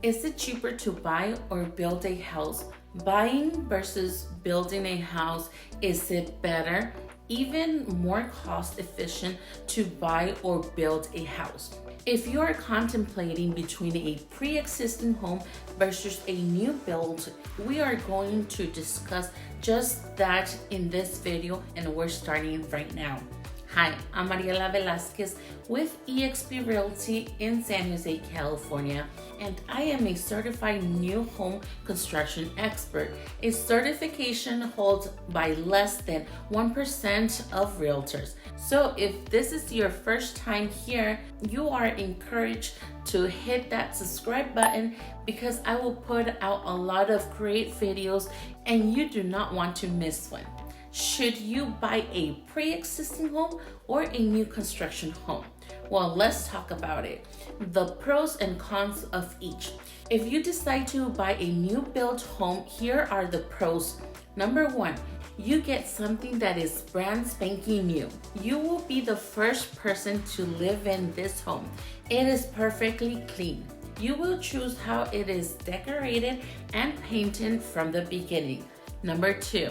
Is it cheaper to buy or build a house? Buying versus building a house, is it better, even more cost efficient to buy or build a house? If you are contemplating between a pre-existing home versus a new build, we are going to discuss just that in this video, and we're starting right now. Hi, I'm Mariela Velazquez with eXp Realty in San Jose, California, and I am a certified new home construction expert, a certification held by less than 1% of realtors. So if this is your first time here, you are encouraged to hit that subscribe button because I will put out a lot of great videos and you do not want to miss one. Should you buy a pre-existing home or a new construction home? Well, let's talk about it. The pros and cons of each. If you decide to buy a new built home, here are the pros. Number one, you get something that is brand spanking new. You will be the first person to live in this home. It is perfectly clean. You will choose how it is decorated and painted from the beginning. Number two,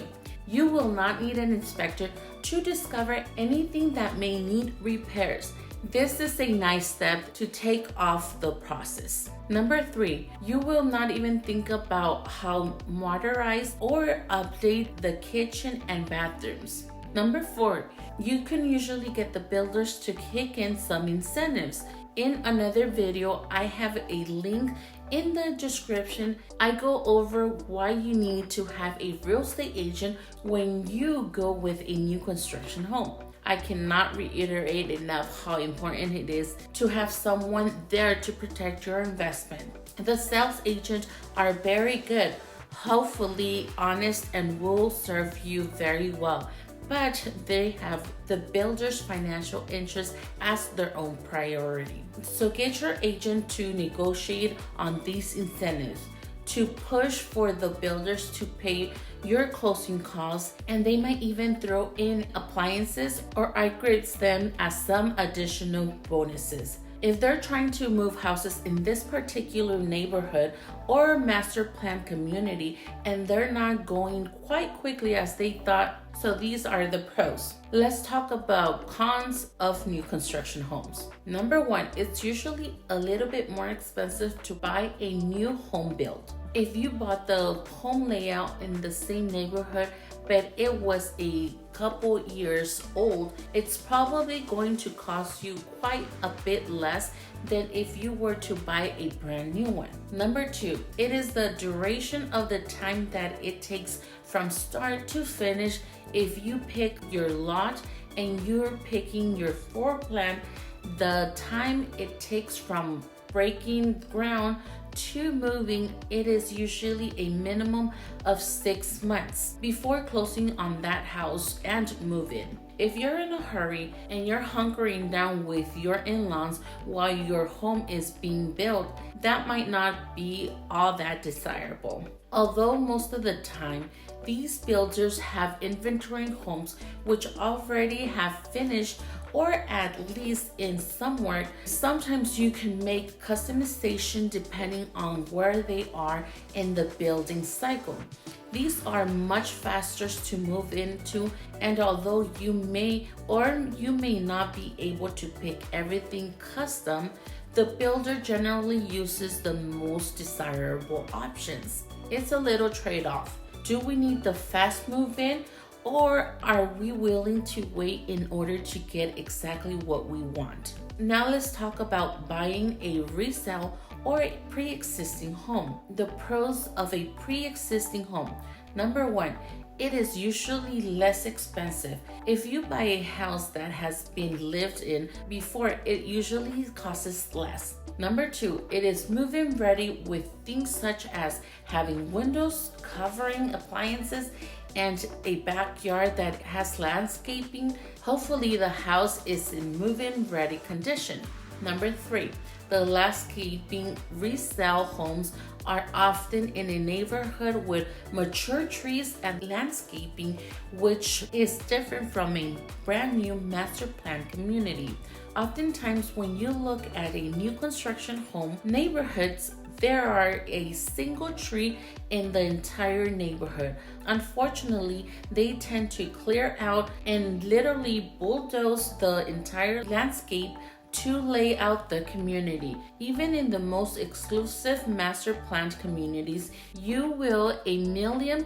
you will not need an inspector to discover anything that may need repairs. This is a nice step to take off the process. Number three, you will not even think about how modernize or update the kitchen and bathrooms. Number four, you can usually get the builders to kick in some incentives. In another video, I have a link in the description. I go over why you need to have a real estate agent when you go with a new construction home. I cannot reiterate enough how important it is to have someone there to protect your investment. The sales agents are very good, hopefully honest, and will serve you very well. But they have the builder's financial interest as their own priority. So get your agent to negotiate on these incentives, to push for the builders to pay your closing costs, and they might even throw in appliances or upgrades them as some additional bonuses. If they're trying to move houses in this particular neighborhood or master plan community and they're not going quite quickly as they thought, so these are the pros. Let's talk about cons of new construction homes. Number one, it's usually a little bit more expensive to buy a new home build. If you bought the home layout in the same neighborhood, but it was a couple years old, it's probably going to cost you quite a bit less than if you were to buy a brand new one. Number two, it is the duration of the time that it takes from start to finish. If you pick your lot and you're picking your floor plan, the time it takes from breaking ground to moving, it is usually a minimum of 6 months before closing on that house and move in. If you're in a hurry and you're hunkering down with your in-laws while your home is being built, that might not be all that desirable. Although most of the time, these builders have inventory homes which already have finished or at least in some work. Sometimes you can make customization depending on where they are in the building cycle. These are much faster to move into, and although you may or you may not be able to pick everything custom, the builder generally uses the most desirable options. It's a little trade-off. Do we need the fast move in, or are we willing to wait in order to get exactly what we want? Now let's talk about buying a resale or a pre-existing home. The pros of a pre-existing home. Number one, it is usually less expensive. If you buy a house that has been lived in before, it usually costs less. Number two, it is move-in ready with things such as having windows, covering appliances, and a backyard that has landscaping. Hopefully the house is in move-in ready condition. Number three, the landscaping resale homes are often in a neighborhood with mature trees and landscaping, which is different from a brand new master plan community. Oftentimes, when you look at a new construction home, neighborhoods there are a single tree in the entire neighborhood. Unfortunately, they tend to clear out and literally bulldoze the entire landscape to lay out the community. Even in the most exclusive master planned communities, you will $1 million+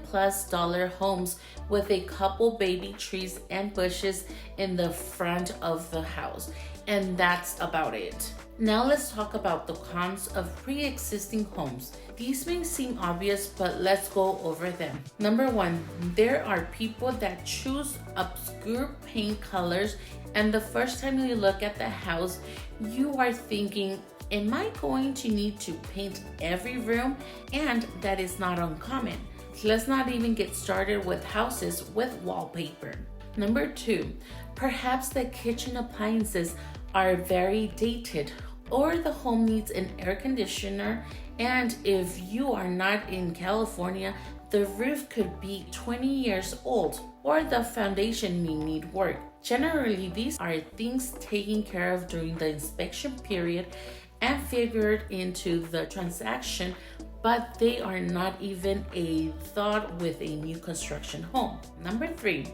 homes with a couple baby trees and bushes in the front of the house. And that's about it. Now let's talk about the cons of pre-existing homes. These may seem obvious, but let's go over them. Number one, there are people that choose obscure paint colors, and the first time you look at the house, you are thinking, am I going to need to paint every room? And that is not uncommon. Let's not even get started with houses with wallpaper. Number two, perhaps the kitchen appliances are very dated, or the home needs an air conditioner, and if you are not in California, the roof could be 20 years old, or the foundation may need work. Generally, these are things taken care of during the inspection period and figured into the transaction, but they are not even a thought with a new construction home. Number three,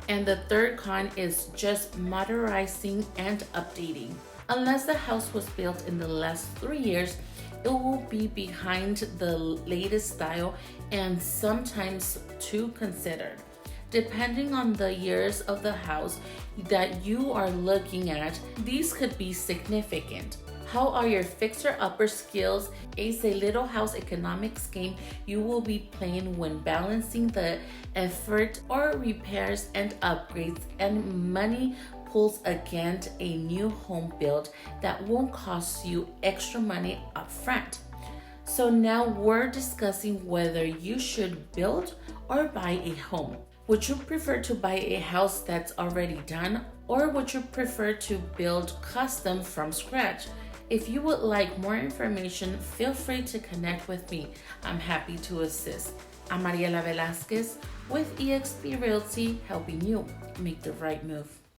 and the third con is just modernizing and updating. Unless the house was built in the last 3 years, it will be behind the latest style and sometimes too considered. Depending on the years of the house that you are looking at, these could be significant. How are your fixer-upper skills? Is a little house economics game you will be playing when balancing the effort or repairs and upgrades and money pulls against a new home build that won't cost you extra money up front. So now we're discussing whether you should build or buy a home. Would you prefer to buy a house that's already done, or would you prefer to build custom from scratch? If you would like more information, feel free to connect with me. I'm happy to assist. I'm Mariela Velazquez with eXp Realty, helping you make the right move.